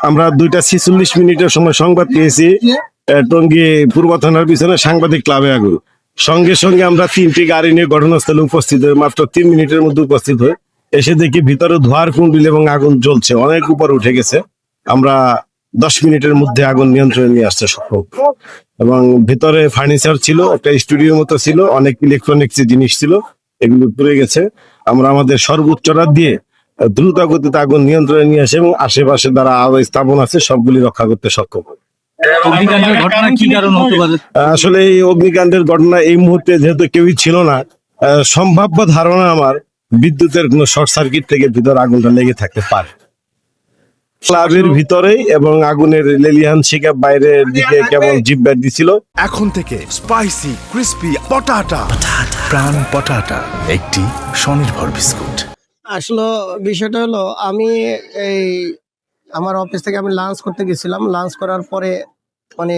আমরা 2:46 সময় সংবাদ পেয়েছি টঙ্গী পূর্ব থানার পিছনে সাংবাদিক ক্লাবে আগুন। সঙ্গে সঙ্গে আমরা 3টি গাড়ি নিয়ে ঘটনাস্থলে উপস্থিত হই। মাত্র 3 মিনিটের মধ্যে উপস্থিত হই। এসে দেখি ভিতরে ধোঁয়ার কুণ্ডুল এবং আগুন জ্বলছে, অনেক উপর উঠে গেছে। আমরা 10 মিনিটের মধ্যে আগুন নিয়ন্ত্রণে নিয়ে আসতে সক্ষম। এবং ভিতরে ফার্নিচার ছিল, একটা স্টুডিও মতো ছিল, অনেক ইলেকট্রনিক্স জিনিস ছিল, এগুলো পুড়ে গেছে। আমরা আমাদের সর্বোচ্চ রাত দিয়ে দ্রুত গতিতে আগুন নিয়ন্ত্রণে নিয়ে আসে এবং আশেপাশে যারা আরো স্থাপন আছে সবগুলি রক্ষা করতে সক্ষম। অগ্নিকাণ্ডের ঘটনা কি কারণ হতে পারে? আসলে এই অগ্নিকাণ্ডের ঘটনা এই মুহূর্তে যেহেতু কেউই ছিল না, সম্ভাব্য ধারণা আমার বিদ্যুতের কোনো শর্ট সার্কিট থেকে ভিতর আগুনটা লেগে থাকতে পারে। ক্লাবের ভিতরেই এবং আগুনের লেলিহান শিখা বাইরের দিকে কেবল জিপ ব্যাট দিছিল। এখন থেকে স্পাইসি ক্রিস্পি পটাটা প্রাণ পটাটা একটি স্বনির্ভর বিস্কুট। আসলে বিষয়টা হলো আমি এই আমার অফিস থেকে আমি লাঞ্চ করতে গেছিলাম। লাঞ্চ করার পরে মানে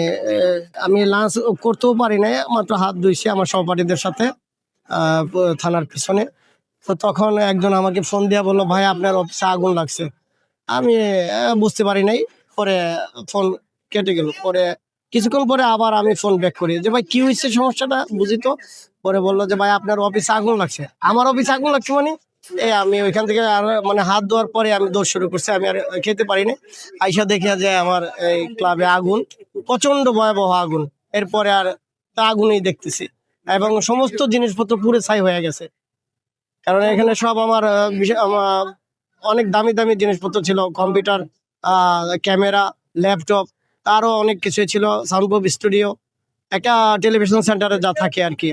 আমি লাঞ্চ করতেও পারি নাই, মাত্র হাত ধুইছি আমার সহপাঠীদের সাথে থানার পিছনে। তো তখন একজন আমাকে ফোন দিয়া বললো, ভাই আপনার অফিসে আগুন লাগছে। আমি বুঝতে পারি নাই, পরে ফোন কেটে গেল। পরে কিছুক্ষণ পরে আবার আমি ফোন ব্যাক করি যে ভাই কি হয়েছে, সমস্যাটা বুঝি তো। পরে বললো যে ভাই আপনার অফিসে আগুন লাগছে। আমার অফিসে আগুন লাগছে মানে আমি ওইখান থেকে আর মানে হাত ধোয়ার পরে আমি দৌড় শুরু করছি। আমি আর খেতে পারিনি। আইসা দেখে যে আমার এই ক্লাবে আগুন, প্রচন্ড ভয়াবহ আগুন। এরপরে আর আগুনই দেখতেছি এবং সমস্ত জিনিসপত্র পুরো ছাই হয়ে গেছে। কারণ এখানে সব আমার আমার অনেক দামি দামি জিনিসপত্র ছিল, কম্পিউটার, ক্যামেরা, ল্যাপটপ, আরো অনেক কিছু ছিল, সাউন্ড প্রুফ স্টুডিও, একটা টেলিভিশন সেন্টারে যা থাকে আর কি।